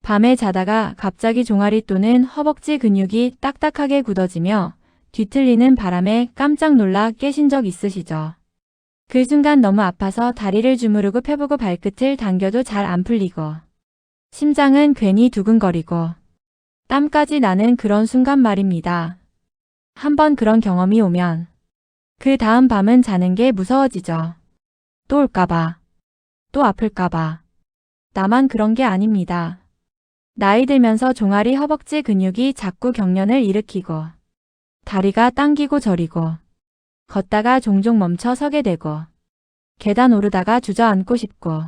밤에 자다가 갑자기 종아리 또는 허벅지 근육이 딱딱하게 굳어지며 뒤틀리는 바람에 깜짝 놀라 깨신 적 있으시죠? 그 순간 너무 아파서 다리를 주무르고 펴보고 발끝을 당겨도 잘 안 풀리고 심장은 괜히 두근거리고 땀까지 나는 그런 순간 말입니다. 한번 그런 경험이 오면 그 다음 밤은 자는 게 무서워지죠. 또 올까봐, 또 아플까봐. 나만 그런 게 아닙니다. 나이 들면서 종아리 허벅지 근육이 자꾸 경련을 일으키고 다리가 당기고 저리고 걷다가 종종 멈춰 서게 되고 계단 오르다가 주저앉고 싶고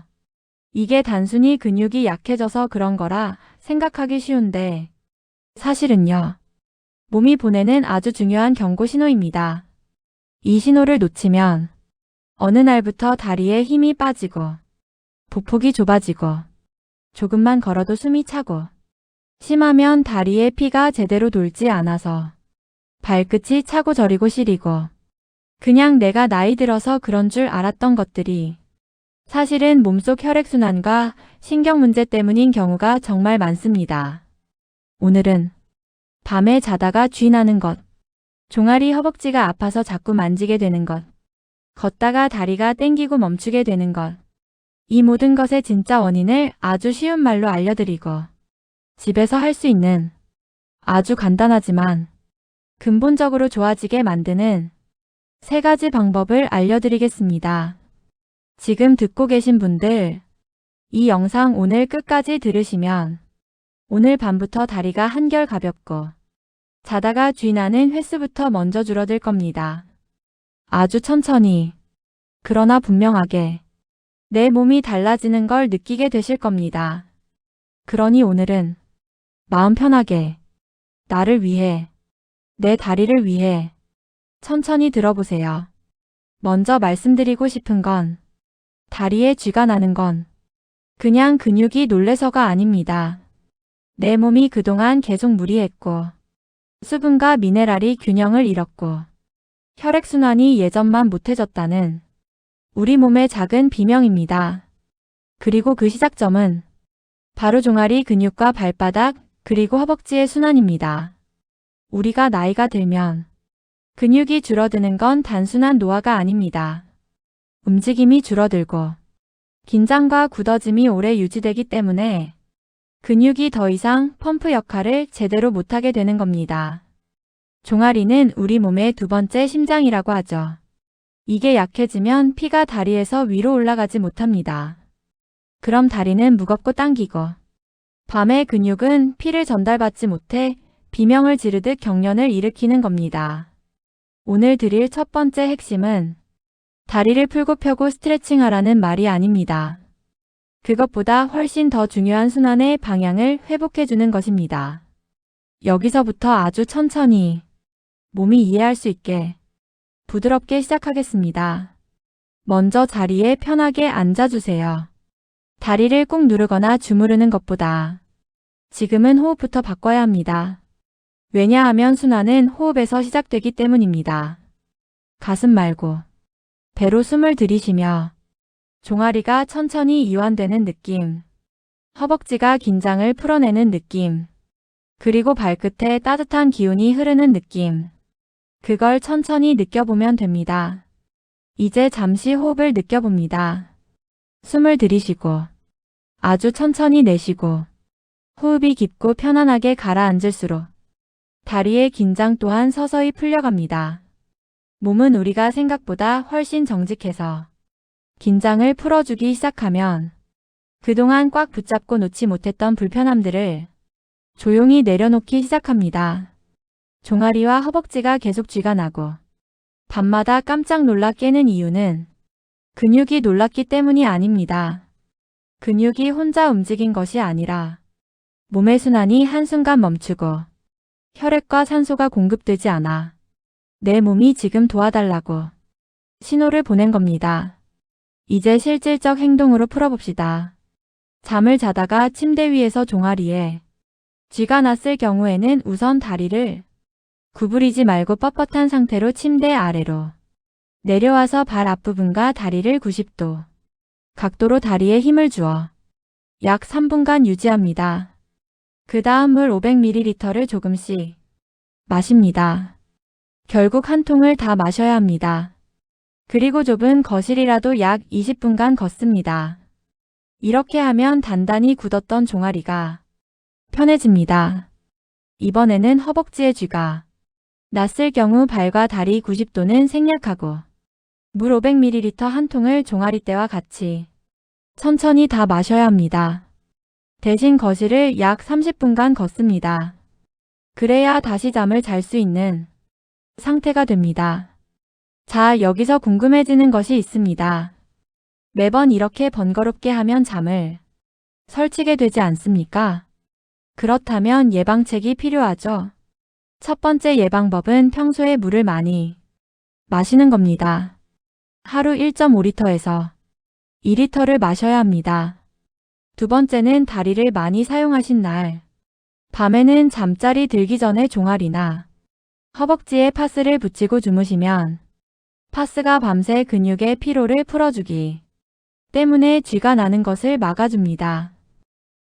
이게 단순히 근육이 약해져서 그런 거라 생각하기 쉬운데 사실은요. 몸이 보내는 아주 중요한 경고 신호입니다. 이 신호를 놓치면 어느 날부터 다리에 힘이 빠지고 보폭이 좁아지고 조금만 걸어도 숨이 차고 심하면 다리에 피가 제대로 돌지 않아서 발끝이 차고 저리고 시리고 그냥 내가 나이 들어서 그런 줄 알았던 것들이 사실은 몸속 혈액순환과 신경 문제 때문인 경우가 정말 많습니다. 오늘은 밤에 자다가 쥐 나는 것, 종아리 허벅지가 아파서 자꾸 만지게 되는 것, 걷다가 다리가 땡기고 멈추게 되는 것, 이 모든 것의 진짜 원인을 아주 쉬운 말로 알려드리고 집에서 할 수 있는 아주 간단하지만 근본적으로 좋아지게 만드는 3가지 방법을 알려드리겠습니다. 지금 듣고 계신 분들, 이 영상 오늘 끝까지 들으시면 오늘 밤부터 다리가 한결 가볍고 자다가 쥐 나는 횟수부터 먼저 줄어들 겁니다. 아주 천천히, 그러나 분명하게 내 몸이 달라지는 걸 느끼게 되실 겁니다. 그러니 오늘은 마음 편하게, 나를 위해, 내 다리를 위해 천천히 들어보세요. 먼저 말씀드리고 싶은 건 다리에 쥐가 나는 건 그냥 근육이 놀래서가 아닙니다. 내 몸이 그동안 계속 무리했고 수분과 미네랄이 균형을 잃었고 혈액순환이 예전만 못해졌다는 우리 몸의 작은 비명입니다. 그리고 그 시작점은 바로 종아리 근육과 발바닥 그리고 허벅지의 순환입니다. 우리가 나이가 들면 근육이 줄어드는 건 단순한 노화가 아닙니다. 움직임이 줄어들고 긴장과 굳어짐이 오래 유지되기 때문에 근육이 더 이상 펌프 역할을 제대로 못하게 되는 겁니다. 종아리는 우리 몸의 2번째 심장이라고 하죠. 이게 약해지면 피가 다리에서 위로 올라가지 못합니다. 그럼 다리는 무겁고 당기고 밤에 근육은 피를 전달받지 못해 비명을 지르듯 경련을 일으키는 겁니다. 오늘 드릴 첫 번째 핵심은 다리를 풀고 펴고 스트레칭하라는 말이 아닙니다. 그것보다 훨씬 더 중요한 순환의 방향을 회복해주는 것입니다. 여기서부터 아주 천천히 몸이 이해할 수 있게 부드럽게 시작하겠습니다. 먼저 자리에 편하게 앉아주세요. 다리를 꾹 누르거나 주무르는 것보다 지금은 호흡부터 바꿔야 합니다. 왜냐하면 순환은 호흡에서 시작되기 때문입니다. 가슴 말고 배로 숨을 들이쉬며 종아리가 천천히 이완되는 느낌, 허벅지가 긴장을 풀어내는 느낌, 그리고 발끝에 따뜻한 기운이 흐르는 느낌. 그걸 천천히 느껴보면 됩니다. 이제 잠시 호흡을 느껴봅니다. 숨을 들이쉬고 아주 천천히 내쉬고 호흡이 깊고 편안하게 가라앉을수록 다리의 긴장 또한 서서히 풀려갑니다. 몸은 우리가 생각보다 훨씬 정직해서 긴장을 풀어주기 시작하면 그동안 꽉 붙잡고 놓지 못했던 불편함들을 조용히 내려놓기 시작합니다. 종아리와 허벅지가 계속 쥐가 나고 밤마다 깜짝 놀라 깨는 이유는 근육이 놀랐기 때문이 아닙니다. 근육이 혼자 움직인 것이 아니라 몸의 순환이 한순간 멈추고 혈액과 산소가 공급되지 않아 내 몸이 지금 도와달라고 신호를 보낸 겁니다. 이제 실질적 행동으로 풀어봅시다. 잠을 자다가 침대 위에서 종아리에 쥐가 났을 경우에는 우선 다리를 구부리지 말고 뻣뻣한 상태로 침대 아래로 내려와서 발 앞부분과 다리를 90도 각도로 다리에 힘을 주어 약 3분간 유지합니다. 그 다음 물 500ml를 조금씩 마십니다. 결국 한 통을 다 마셔야 합니다. 그리고 좁은 거실이라도 약 20분간 걷습니다. 이렇게 하면 단단히 굳었던 종아리가 편해집니다. 이번에는 허벅지의 쥐가 났을 경우 발과 다리 90도는 생략하고 물 500ml 한 통을 종아리대와 같이 천천히 다 마셔야 합니다. 대신 거실을 약 30분간 걷습니다. 그래야 다시 잠을 잘 수 있는 상태가 됩니다. 자, 여기서 궁금해지는 것이 있습니다. 매번 이렇게 번거롭게 하면 잠을 설치게 되지 않습니까? 그렇다면 예방책이 필요하죠. 첫 번째 예방법은 평소에 물을 많이 마시는 겁니다. 하루 1.5리터에서 2리터를 마셔야 합니다. 두 번째는 다리를 많이 사용하신 날, 밤에는 잠자리 들기 전에 종아리나 허벅지에 파스를 붙이고 주무시면 파스가 밤새 근육의 피로를 풀어주기 때문에 쥐가 나는 것을 막아줍니다.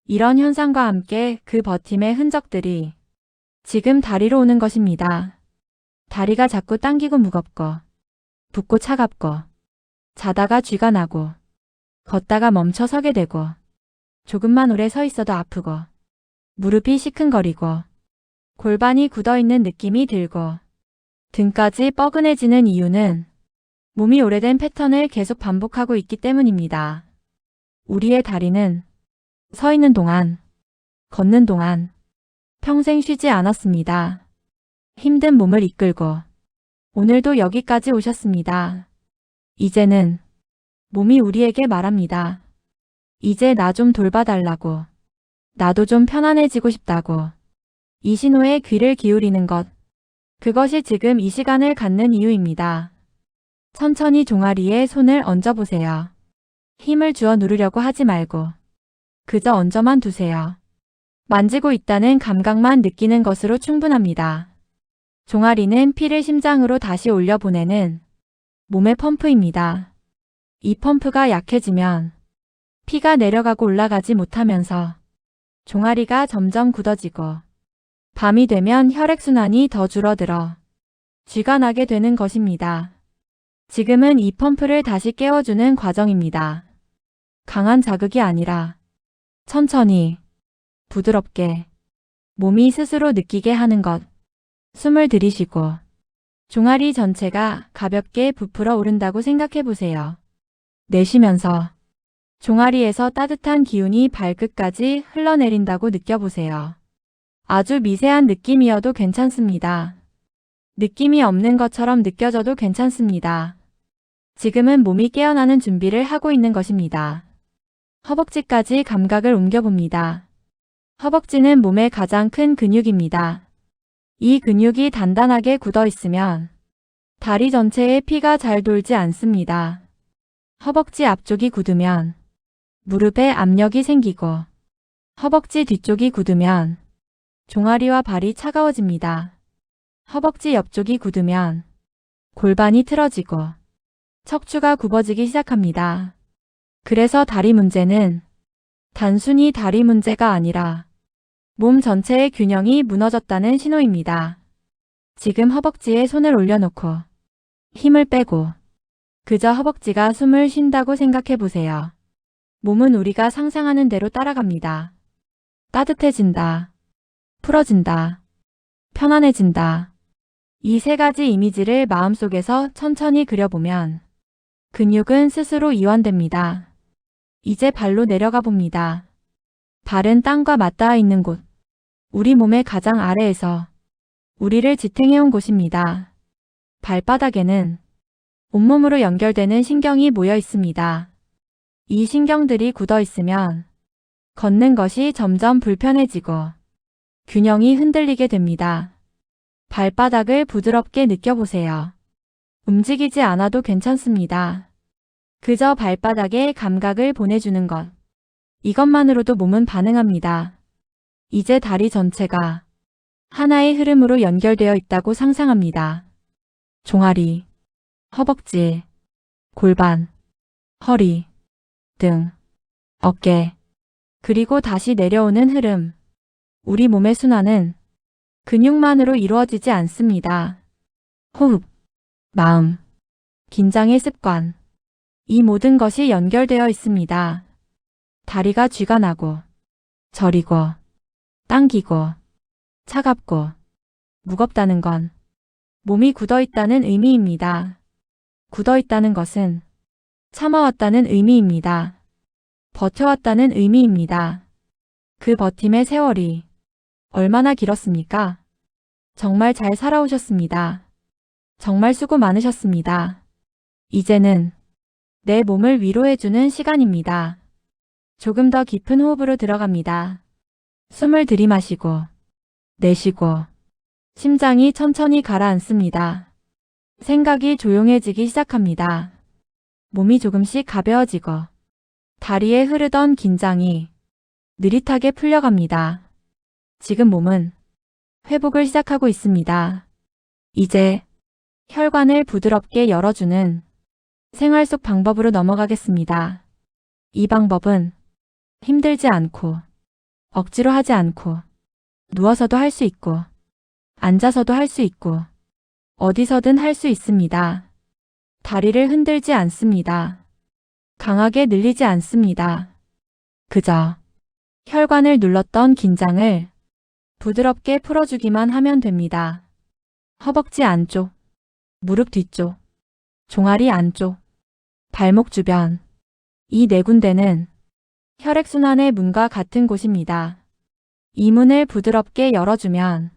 이런 현상과 함께 그 버팀의 흔적들이 지금 다리로 오는 것입니다. 다리가 자꾸 당기고 무겁고 붓고 차갑고 자다가 쥐가 나고 걷다가 멈춰 서게 되고 조금만 오래 서 있어도 아프고 무릎이 시큰거리고 골반이 굳어있는 느낌이 들고 등까지 뻐근해지는 이유는 몸이 오래된 패턴을 계속 반복하고 있기 때문입니다. 우리의 다리는 서 있는 동안, 걷는 동안 평생 쉬지 않았습니다. 힘든 몸을 이끌고 오늘도 여기까지 오셨습니다. 이제는 몸이 우리에게 말합니다. 이제 나 좀 돌봐달라고. 나도 좀 편안해지고 싶다고. 이 신호에 귀를 기울이는 것. 그것이 지금 이 시간을 갖는 이유입니다. 천천히 종아리에 손을 얹어보세요. 힘을 주어 누르려고 하지 말고 그저 얹어만 두세요. 만지고 있다는 감각만 느끼는 것으로 충분합니다. 종아리는 피를 심장으로 다시 올려보내는 몸의 펌프입니다. 이 펌프가 약해지면 피가 내려가고 올라가지 못하면서 종아리가 점점 굳어지고 밤이 되면 혈액순환이 더 줄어들어 쥐가 나게 되는 것입니다. 지금은 이 펌프를 다시 깨워주는 과정입니다. 강한 자극이 아니라 천천히, 부드럽게 몸이 스스로 느끼게 하는 것. 숨을 들이쉬고 종아리 전체가 가볍게 부풀어 오른다고 생각해 보세요. 내쉬면서 종아리에서 따뜻한 기운이 발끝까지 흘러내린다고 느껴보세요. 아주 미세한 느낌이어도 괜찮습니다. 느낌이 없는 것처럼 느껴져도 괜찮습니다. 지금은 몸이 깨어나는 준비를 하고 있는 것입니다. 허벅지까지 감각을 옮겨봅니다. 허벅지는 몸의 가장 큰 근육입니다. 이 근육이 단단하게 굳어 있으면 다리 전체에 피가 잘 돌지 않습니다. 허벅지 앞쪽이 굳으면 무릎에 압력이 생기고 허벅지 뒤쪽이 굳으면 종아리와 발이 차가워집니다. 허벅지 옆쪽이 굳으면 골반이 틀어지고 척추가 굽어지기 시작합니다. 그래서 다리 문제는 단순히 다리 문제가 아니라 몸 전체의 균형이 무너졌다는 신호입니다. 지금 허벅지에 손을 올려놓고 힘을 빼고 그저 허벅지가 숨을 쉰다고 생각해 보세요. 몸은 우리가 상상하는 대로 따라갑니다. 따뜻해진다. 풀어진다. 편안해진다. 이 세 가지 이미지를 마음속에서 천천히 그려보면 근육은 스스로 이완됩니다. 이제 발로 내려가 봅니다. 발은 땅과 맞닿아 있는 곳. 우리 몸의 가장 아래에서 우리를 지탱해온 곳입니다. 발바닥에는 온몸으로 연결되는 신경이 모여 있습니다. 이 신경들이 굳어 있으면 걷는 것이 점점 불편해지고 균형이 흔들리게 됩니다. 발바닥을 부드럽게 느껴보세요. 움직이지 않아도 괜찮습니다. 그저 발바닥에 감각을 보내주는 것. 이것만으로도 몸은 반응합니다. 이제 다리 전체가 하나의 흐름으로 연결되어 있다고 상상합니다. 종아리, 허벅지, 골반, 허리, 등, 어깨, 그리고 다시 내려오는 흐름. 우리 몸의 순환은 근육만으로 이루어지지 않습니다. 호흡, 마음, 긴장의 습관, 이 모든 것이 연결되어 있습니다. 다리가 쥐가 나고, 저리고, 당기고, 차갑고, 무겁다는 건 몸이 굳어 있다는 의미입니다. 굳어 있다는 것은 참아왔다는 의미입니다. 버텨왔다는 의미입니다. 그 버팀의 세월이 얼마나 길었습니까? 정말 잘 살아오셨습니다. 정말 수고 많으셨습니다. 이제는 내 몸을 위로해주는 시간입니다. 조금 더 깊은 호흡으로 들어갑니다. 숨을 들이마시고, 내쉬고, 심장이 천천히 가라앉습니다. 생각이 조용해지기 시작합니다. 몸이 조금씩 가벼워지고, 다리에 흐르던 긴장이 느릿하게 풀려갑니다. 지금 몸은 회복을 시작하고 있습니다. 이제 혈관을 부드럽게 열어주는 생활 속 방법으로 넘어가겠습니다. 이 방법은 힘들지 않고, 억지로 하지 않고, 누워서도 할 수 있고, 앉아서도 할 수 있고, 어디서든 할 수 있습니다. 다리를 흔들지 않습니다. 강하게 늘리지 않습니다. 그저 혈관을 눌렀던 긴장을 부드럽게 풀어주기만 하면 됩니다. 허벅지 안쪽, 무릎 뒤쪽, 종아리 안쪽, 발목 주변, 이 네 군데는 혈액순환의 문과 같은 곳입니다. 이 문을 부드럽게 열어주면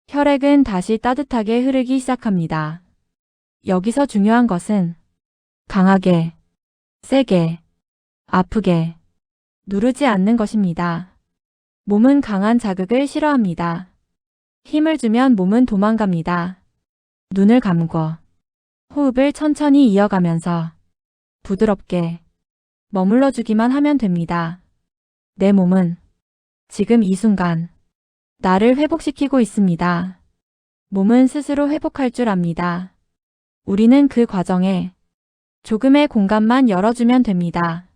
혈액은 다시 따뜻하게 흐르기 시작합니다. 여기서 중요한 것은 강하게, 세게, 아프게 누르지 않는 것입니다. 몸은 강한 자극을 싫어합니다. 힘을 주면 몸은 도망갑니다. 눈을 감고 호흡을 천천히 이어가면서 부드럽게 머물러 주기만 하면 됩니다. 내 몸은 지금 이 순간 나를 회복시키고 있습니다. 몸은 스스로 회복할 줄 압니다. 우리는 그 과정에 조금의 공간만 열어주면 됩니다.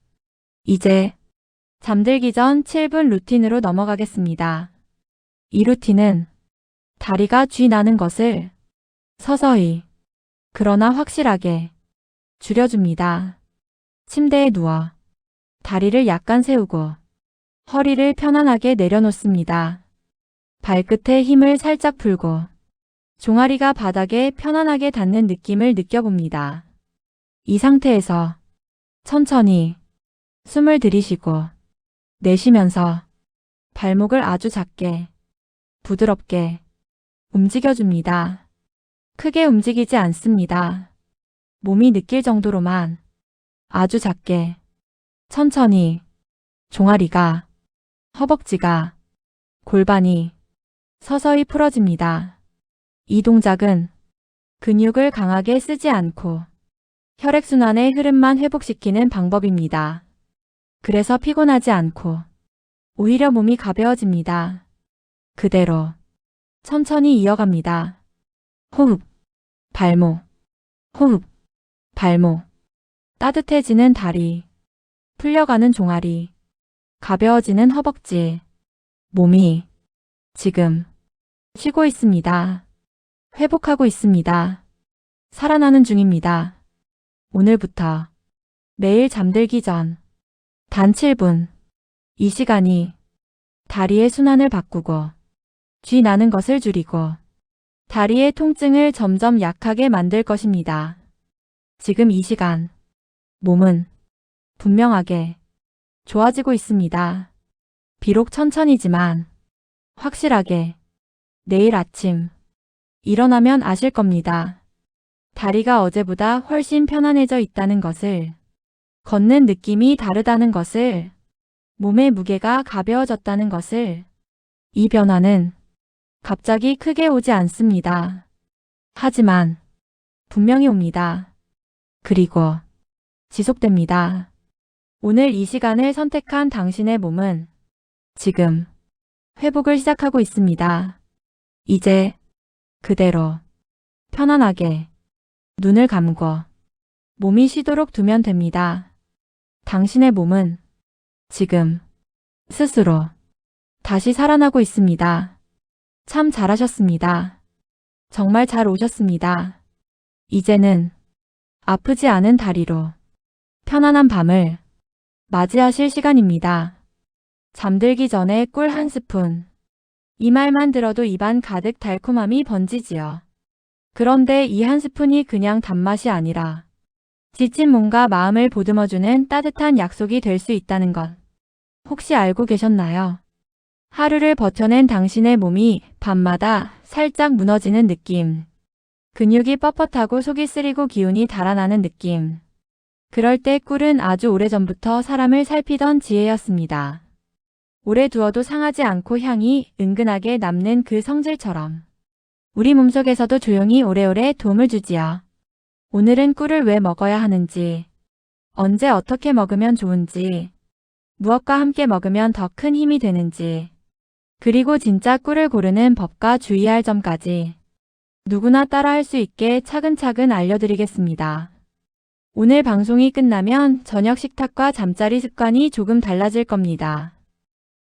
이제 잠들기 전 7분 루틴으로 넘어가겠습니다. 이 루틴은 다리가 쥐 나는 것을 서서히, 그러나 확실하게 줄여줍니다. 침대에 누워 다리를 약간 세우고 허리를 편안하게 내려놓습니다. 발끝에 힘을 살짝 풀고 종아리가 바닥에 편안하게 닿는 느낌을 느껴봅니다. 이 상태에서 천천히 숨을 들이쉬고 내쉬면서 발목을 아주 작게, 부드럽게 움직여줍니다. 크게 움직이지 않습니다. 몸이 느낄 정도로만 아주 작게, 천천히 종아리가, 허벅지가, 골반이 서서히 풀어집니다. 이 동작은 근육을 강하게 쓰지 않고 혈액순환의 흐름만 회복시키는 방법입니다. 그래서 피곤하지 않고 오히려 몸이 가벼워집니다. 그대로 천천히 이어갑니다. 호흡, 발목, 호흡, 발목, 따뜻해지는 다리, 풀려가는 종아리, 가벼워지는 허벅지, 몸이 지금 쉬고 있습니다. 회복하고 있습니다. 살아나는 중입니다. 오늘부터 매일 잠들기 전 단 7분, 이 시간이 다리의 순환을 바꾸고 쥐 나는 것을 줄이고 다리의 통증을 점점 약하게 만들 것입니다. 지금 이 시간 몸은 분명하게 좋아지고 있습니다. 비록 천천히지만 확실하게 내일 아침 일어나면 아실 겁니다. 다리가 어제보다 훨씬 편안해져 있다는 것을, 걷는 느낌이 다르다는 것을, 몸의 무게가 가벼워졌다는 것을. 이 변화는 갑자기 크게 오지 않습니다. 하지만 분명히 옵니다. 그리고 지속됩니다. 오늘 이 시간을 선택한 당신의 몸은 지금 회복을 시작하고 있습니다. 이제 그대로 편안하게 눈을 감고 몸이 쉬도록 두면 됩니다. 당신의 몸은 지금 스스로 다시 살아나고 있습니다. 참 잘하셨습니다. 정말 잘 오셨습니다. 이제는 아프지 않은 다리로 편안한 밤을 맞이하실 시간입니다. 잠들기 전에 꿀 한 스푼. 이 말만 들어도 입안 가득 달콤함이 번지지요. 그런데 이 한 스푼이 그냥 단맛이 아니라 지친 몸과 마음을 보듬어주는 따뜻한 약속이 될 수 있다는 것. 혹시 알고 계셨나요? 하루를 버텨낸 당신의 몸이 밤마다 살짝 무너지는 느낌. 근육이 뻣뻣하고 속이 쓰리고 기운이 달아나는 느낌. 그럴 때 꿀은 아주 오래전부터 사람을 살피던 지혜였습니다. 오래 두어도 상하지 않고 향이 은근하게 남는 그 성질처럼 우리 몸속에서도 조용히 오래오래 도움을 주지요. 오늘은 꿀을 왜 먹어야 하는지, 언제 어떻게 먹으면 좋은지, 무엇과 함께 먹으면 더 큰 힘이 되는지, 그리고 진짜 꿀을 고르는 법과 주의할 점까지 누구나 따라할 수 있게 차근차근 알려드리겠습니다. 오늘 방송이 끝나면 저녁 식탁과 잠자리 습관이 조금 달라질 겁니다.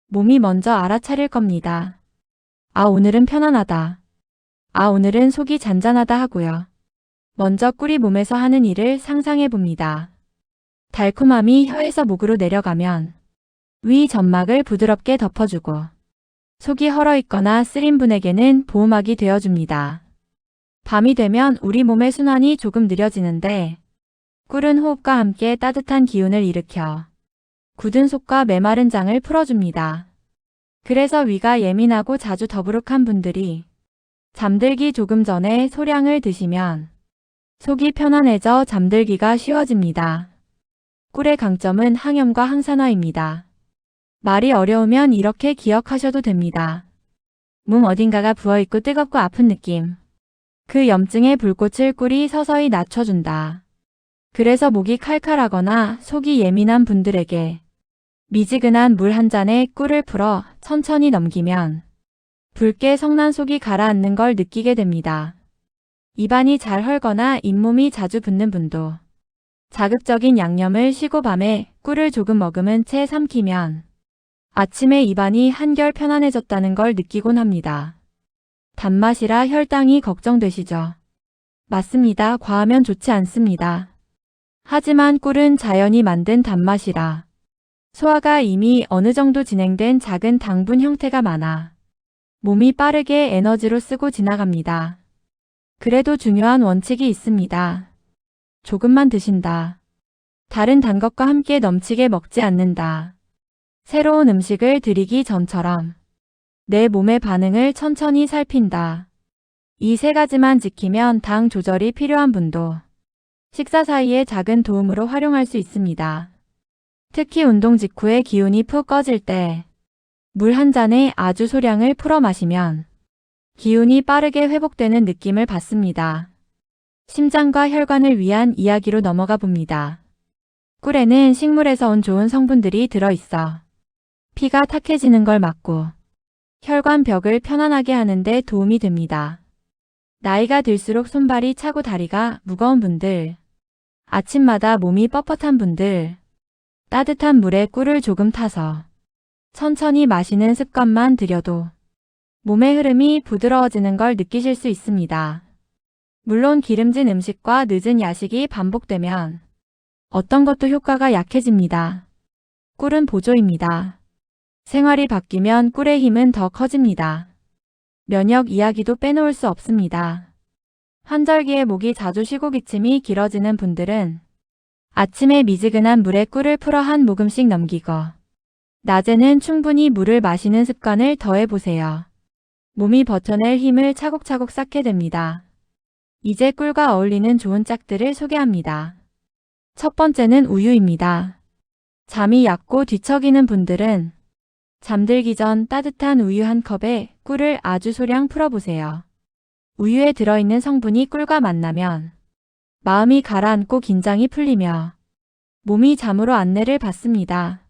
몸이 먼저 알아차릴 겁니다. 아, 오늘은 편안하다. 아, 오늘은 속이 잔잔하다 하고요. 먼저 꿀이 몸에서 하는 일을 상상해 봅니다. 달콤함이 혀에서 목으로 내려가면 위 점막을 부드럽게 덮어주고 속이 헐어있거나 쓰린 분에게는 보호막이 되어줍니다. 밤이 되면 우리 몸의 순환이 조금 느려지는데 꿀은 호흡과 함께 따뜻한 기운을 일으켜 굳은 속과 메마른 장을 풀어줍니다. 그래서 위가 예민하고 자주 더부룩한 분들이 잠들기 조금 전에 소량을 드시면 속이 편안해져 잠들기가 쉬워집니다. 꿀의 강점은 항염과 항산화입니다. 말이 어려우면 이렇게 기억하셔도 됩니다. 몸 어딘가가 부어있고 뜨겁고 아픈 느낌. 그 염증의 불꽃을 꿀이 서서히 낮춰준다. 그래서 목이 칼칼하거나 속이 예민한 분들에게 미지근한 물 한 잔에 꿀을 풀어 천천히 넘기면 붉게 성난 속이 가라앉는 걸 느끼게 됩니다. 입안이 잘 헐거나 잇몸이 자주 붓는 분도 자극적인 양념을 쉬고 밤에 꿀을 조금 머금은 채 삼키면 아침에 입안이 한결 편안해졌다는 걸 느끼곤 합니다. 단맛이라 혈당이 걱정되시죠? 맞습니다. 과하면 좋지 않습니다. 하지만 꿀은 자연이 만든 단맛이라 소화가 이미 어느 정도 진행된 작은 당분 형태가 많아 몸이 빠르게 에너지로 쓰고 지나갑니다. 그래도 중요한 원칙이 있습니다. 조금만 드신다. 다른 단 것과 함께 넘치게 먹지 않는다. 새로운 음식을 들이기 전처럼 내 몸의 반응을 천천히 살핀다. 이 세 가지만 지키면 당 조절이 필요한 분도 식사 사이에 작은 도움으로 활용할 수 있습니다. 특히 운동 직후에 기운이 푹 꺼질 때 물 한 잔에 아주 소량을 풀어 마시면 기운이 빠르게 회복되는 느낌을 받습니다. 심장과 혈관을 위한 이야기로 넘어가 봅니다. 꿀에는 식물에서 온 좋은 성분들이 들어있어 피가 탁해지는 걸 막고 혈관 벽을 편안하게 하는 데 도움이 됩니다. 나이가 들수록 손발이 차고 다리가 무거운 분들, 아침마다 몸이 뻣뻣한 분들, 따뜻한 물에 꿀을 조금 타서 천천히 마시는 습관만 들여도 몸의 흐름이 부드러워지는 걸 느끼실 수 있습니다. 물론 기름진 음식과 늦은 야식이 반복되면 어떤 것도 효과가 약해집니다. 꿀은 보조입니다. 생활이 바뀌면 꿀의 힘은 더 커집니다. 면역 이야기도 빼놓을 수 없습니다. 환절기에 목이 자주 쉬고 기침이 길어지는 분들은 아침에 미지근한 물에 꿀을 풀어 한 모금씩 넘기고 낮에는 충분히 물을 마시는 습관을 더해보세요. 몸이 버텨낼 힘을 차곡차곡 쌓게 됩니다. 이제 꿀과 어울리는 좋은 짝들을 소개합니다. 첫 번째는 우유입니다. 잠이 얕고 뒤척이는 분들은 잠들기 전 따뜻한 우유 한 컵에 꿀을 아주 소량 풀어보세요. 우유에 들어있는 성분이 꿀과 만나면 마음이 가라앉고 긴장이 풀리며 몸이 잠으로 안내를 받습니다.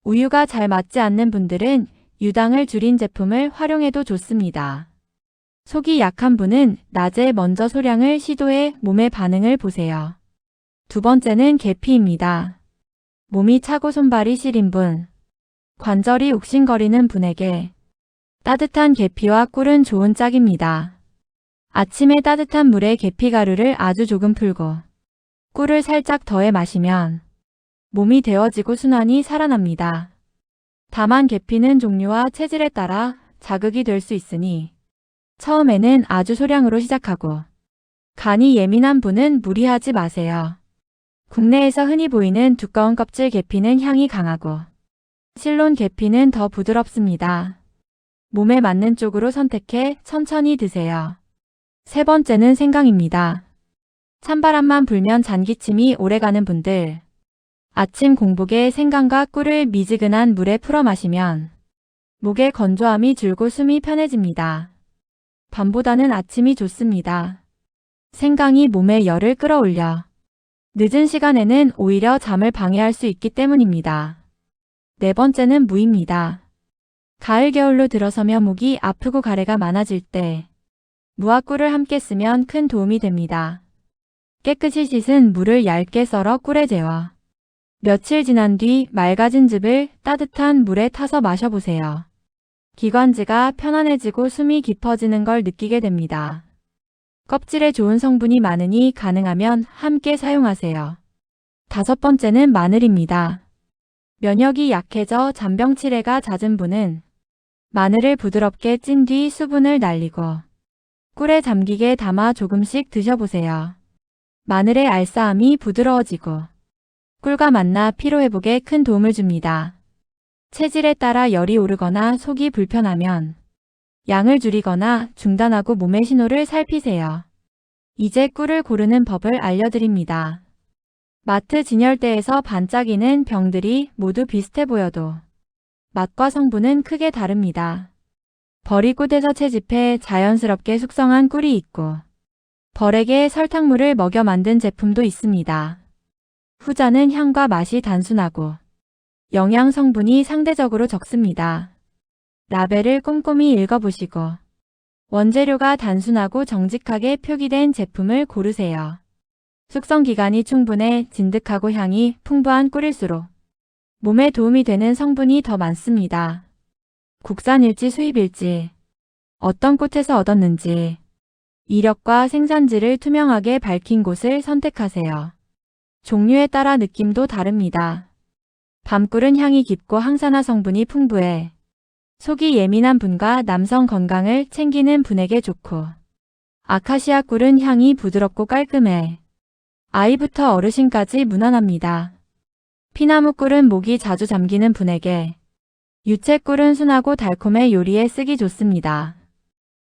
우유가 잘 맞지 않는 분들은 유당을 줄인 제품을 활용해도 좋습니다. 속이 약한 분은 낮에 먼저 소량을 시도해 몸의 반응을 보세요. 두 번째는 계피입니다. 몸이 차고 손발이 시린 분, 관절이 욱신거리는 분에게 따뜻한 계피와 꿀은 좋은 짝입니다. 아침에 따뜻한 물에 계피 가루를 아주 조금 풀고 꿀을 살짝 더해 마시면 몸이 데워지고 순환이 살아납니다. 다만 계피는 종류와 체질에 따라 자극이 될 수 있으니 처음에는 아주 소량으로 시작하고 간이 예민한 분은 무리하지 마세요. 국내에서 흔히 보이는 두꺼운 껍질 계피는 향이 강하고 실론 계피는 더 부드럽습니다. 몸에 맞는 쪽으로 선택해 천천히 드세요. 세 번째는 생강입니다. 찬바람만 불면 잔기침이 오래가는 분들, 아침 공복에 생강과 꿀을 미지근한 물에 풀어 마시면 목의 건조함이 줄고 숨이 편해집니다. 밤보다는 아침이 좋습니다. 생강이 몸의 열을 끌어올려 늦은 시간에는 오히려 잠을 방해할 수 있기 때문입니다. 네 번째는 무입니다. 가을 겨울로 들어서며 목이 아프고 가래가 많아질 때 무와 꿀을 함께 쓰면 큰 도움이 됩니다. 깨끗이 씻은 무를 얇게 썰어 꿀에 재워 며칠 지난 뒤 맑아진 즙을 따뜻한 물에 타서 마셔보세요. 기관지가 편안해지고 숨이 깊어지는 걸 느끼게 됩니다. 껍질에 좋은 성분이 많으니 가능하면 함께 사용하세요. 다섯 번째는 마늘입니다. 면역이 약해져 잔병 치레가 잦은 분은 마늘을 부드럽게 찐 뒤 수분을 날리고 꿀에 잠기게 담아 조금씩 드셔보세요. 마늘의 알싸함이 부드러워지고 꿀과 만나 피로회복에 큰 도움을 줍니다. 체질에 따라 열이 오르거나 속이 불편하면 양을 줄이거나 중단하고 몸의 신호를 살피세요. 이제 꿀을 고르는 법을 알려드립니다. 마트 진열대에서 반짝이는 병들이 모두 비슷해 보여도 맛과 성분은 크게 다릅니다. 벌이꽃에서 채집해 자연스럽게 숙성한 꿀이 있고 벌에게 설탕물을 먹여 만든 제품도 있습니다. 후자는 향과 맛이 단순하고 영양 성분이 상대적으로 적습니다. 라벨을 꼼꼼히 읽어보시고 원재료가 단순하고 정직하게 표기된 제품을 고르세요. 숙성 기간이 충분해 진득하고 향이 풍부한 꿀일수록 몸에 도움이 되는 성분이 더 많습니다. 국산일지 수입일지, 어떤 꽃에서 얻었는지, 이력과 생산지를 투명하게 밝힌 곳을 선택하세요. 종류에 따라 느낌도 다릅니다. 밤꿀은 향이 깊고 항산화 성분이 풍부해 속이 예민한 분과 남성 건강을 챙기는 분에게 좋고, 아카시아 꿀은 향이 부드럽고 깔끔해 아이부터 어르신까지 무난합니다. 피나무 꿀은 목이 자주 잠기는 분에게, 유채꿀은 순하고 달콤해 요리에 쓰기 좋습니다.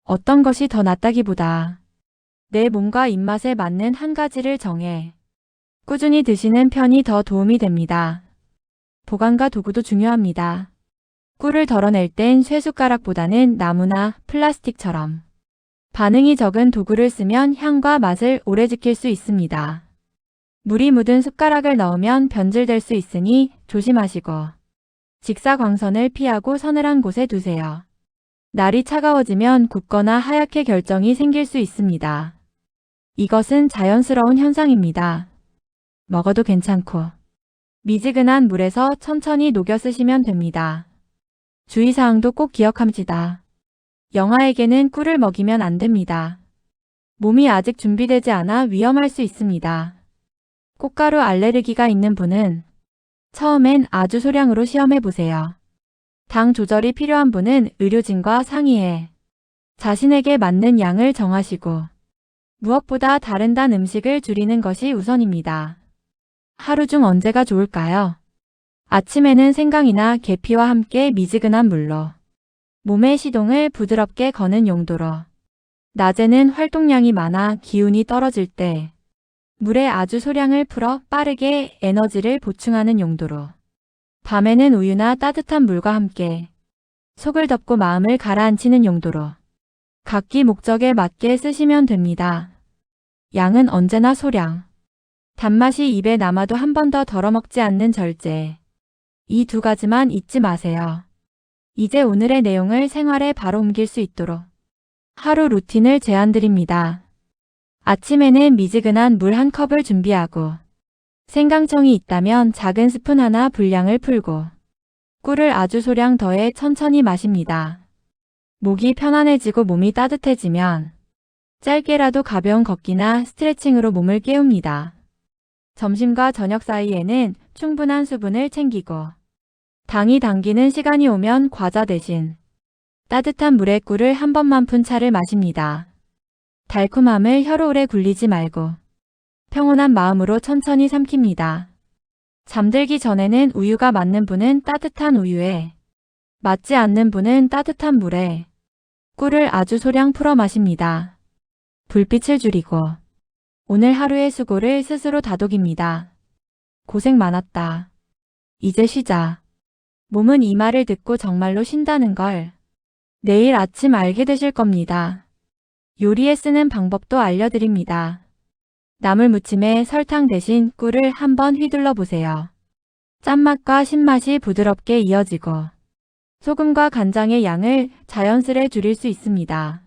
어떤 것이 더 낫다기보다 내 몸과 입맛에 맞는 한 가지를 정해 꾸준히 드시는 편이 더 도움이 됩니다. 보관과 도구도 중요합니다. 꿀을 덜어낼 땐 쇠숟가락보다는 나무나 플라스틱처럼 반응이 적은 도구를 쓰면 향과 맛을 오래 지킬 수 있습니다. 물이 묻은 숟가락을 넣으면 변질될 수 있으니 조심하시고 직사광선을 피하고 서늘한 곳에 두세요. 날이 차가워지면 굳거나 하얗게 결정이 생길 수 있습니다. 이것은 자연스러운 현상입니다. 먹어도 괜찮고 미지근한 물에서 천천히 녹여 쓰시면 됩니다. 주의사항도 꼭 기억합시다. 영아에게는 꿀을 먹이면 안 됩니다. 몸이 아직 준비되지 않아 위험할 수 있습니다. 꽃가루 알레르기가 있는 분은 처음엔 아주 소량으로 시험해보세요. 당 조절이 필요한 분은 의료진과 상의해 자신에게 맞는 양을 정하시고 무엇보다 다른 단 음식을 줄이는 것이 우선입니다. 하루 중 언제가 좋을까요? 아침에는 생강이나 계피와 함께 미지근한 물로 몸의 시동을 부드럽게 거는 용도로, 낮에는 활동량이 많아 기운이 떨어질 때 물에 아주 소량을 풀어 빠르게 에너지를 보충하는 용도로, 밤에는 우유나 따뜻한 물과 함께 속을 덮고 마음을 가라앉히는 용도로 각기 목적에 맞게 쓰시면 됩니다. 양은 언제나 소량. 단맛이 입에 남아도 한 번 더 덜어먹지 않는 절제. 이 두 가지만 잊지 마세요. 이제 오늘의 내용을 생활에 바로 옮길 수 있도록 하루 루틴을 제안드립니다. 아침에는 미지근한 물 한 컵을 준비하고 생강청이 있다면 작은 스푼 하나 분량을 풀고 꿀을 아주 소량 더해 천천히 마십니다. 목이 편안해지고 몸이 따뜻해지면 짧게라도 가벼운 걷기나 스트레칭으로 몸을 깨웁니다. 점심과 저녁 사이에는 충분한 수분을 챙기고 당이 당기는 시간이 오면 과자 대신 따뜻한 물에 꿀을 한 번만 푼 차를 마십니다. 달콤함을 혀로 오래 굴리지 말고 평온한 마음으로 천천히 삼킵니다. 잠들기 전에는 우유가 맞는 분은 따뜻한 우유에, 맞지 않는 분은 따뜻한 물에 꿀을 아주 소량 풀어 마십니다. 불빛을 줄이고 오늘 하루의 수고를 스스로 다독입니다. 고생 많았다. 이제 쉬자. 몸은 이 말을 듣고 정말로 쉰다는 걸 내일 아침 알게 되실 겁니다. 요리에 쓰는 방법도 알려드립니다. 나물 무침에 설탕 대신 꿀을 한번 휘둘러 보세요. 짠맛과 신맛이 부드럽게 이어지고 소금과 간장의 양을 자연스레 줄일 수 있습니다.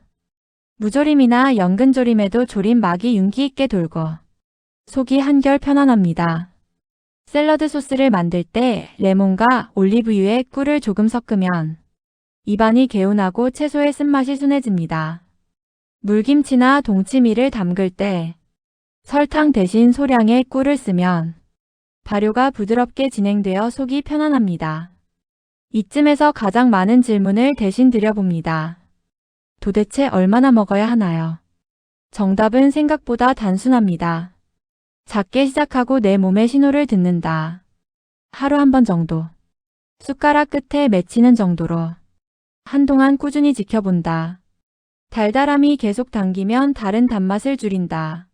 무조림이나 연근조림에도 조림 막이 윤기 있게 돌고 속이 한결 편안합니다. 샐러드 소스를 만들 때 레몬과 올리브유에 꿀을 조금 섞으면 입안이 개운하고 채소의 쓴맛이 순해집니다. 물김치나 동치미를 담글 때 설탕 대신 소량의 꿀을 쓰면 발효가 부드럽게 진행되어 속이 편안합니다. 이쯤에서 가장 많은 질문을 대신 드려봅니다. 도대체 얼마나 먹어야 하나요? 정답은 생각보다 단순합니다. 작게 시작하고 내 몸의 신호를 듣는다. 하루 한 번 정도. 숟가락 끝에 맺히는 정도로. 한동안 꾸준히 지켜본다. 달달함이 계속 당기면 다른 단맛을 줄인다.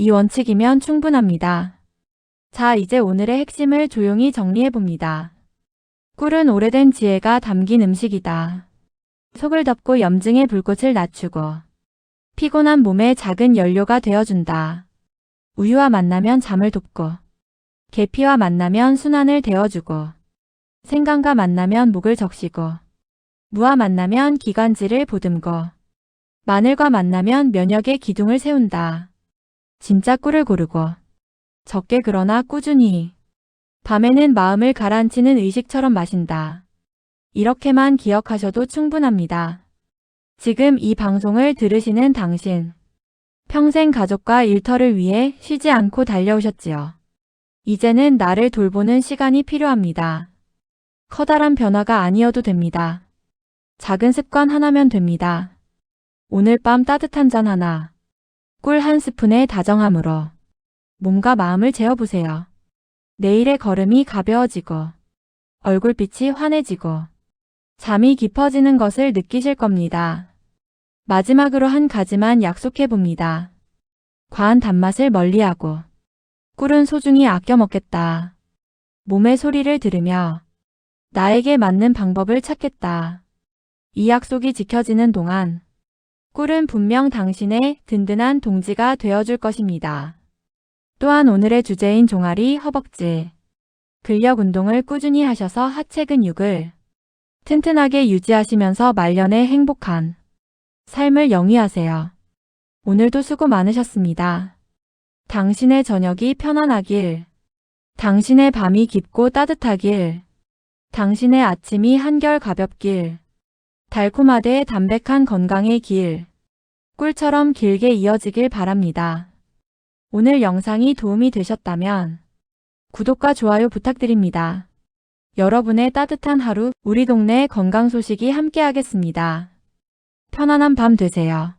이 원칙이면 충분합니다. 자, 이제 오늘의 핵심을 조용히 정리해봅니다. 꿀은 오래된 지혜가 담긴 음식이다. 속을 덮고 염증의 불꽃을 낮추고 피곤한 몸에 작은 연료가 되어준다. 우유와 만나면 잠을 돋고 계피와 만나면 순환을 데워주고 생강과 만나면 목을 적시고 무와 만나면 기관지를 보듬고 마늘과 만나면 면역의 기둥을 세운다. 진짜 꿀을 고르고 적게 그러나 꾸준히 밤에는 마음을 가라앉히는 의식처럼 마신다. 이렇게만 기억하셔도 충분합니다. 지금 이 방송을 들으시는 당신, 평생 가족과 일터를 위해 쉬지 않고 달려오셨지요. 이제는 나를 돌보는 시간이 필요합니다. 커다란 변화가 아니어도 됩니다. 작은 습관 하나면 됩니다. 오늘 밤 따뜻한 잔 하나, 꿀 한 스푼의 다정함으로 몸과 마음을 재워보세요. 내일의 걸음이 가벼워지고 얼굴빛이 환해지고 잠이 깊어지는 것을 느끼실 겁니다. 마지막으로 한 가지만 약속해봅니다. 과한 단맛을 멀리하고 꿀은 소중히 아껴 먹겠다. 몸의 소리를 들으며 나에게 맞는 방법을 찾겠다. 이 약속이 지켜지는 동안 꿀은 분명 당신의 든든한 동지가 되어줄 것입니다. 또한 오늘의 주제인 종아리, 허벅지, 근력 운동을 꾸준히 하셔서 하체 근육을 튼튼하게 유지하시면서 말년에 행복한 삶을 영위하세요. 오늘도 수고 많으셨습니다. 당신의 저녁이 편안하길, 당신의 밤이 깊고 따뜻하길, 당신의 아침이 한결 가볍길, 달콤하되 담백한 건강의 길, 꿀처럼 길게 이어지길 바랍니다. 오늘 영상이 도움이 되셨다면 구독과 좋아요 부탁드립니다. 여러분의 따뜻한 하루, 우리 동네 건강 소식이 함께하겠습니다. 편안한 밤 되세요.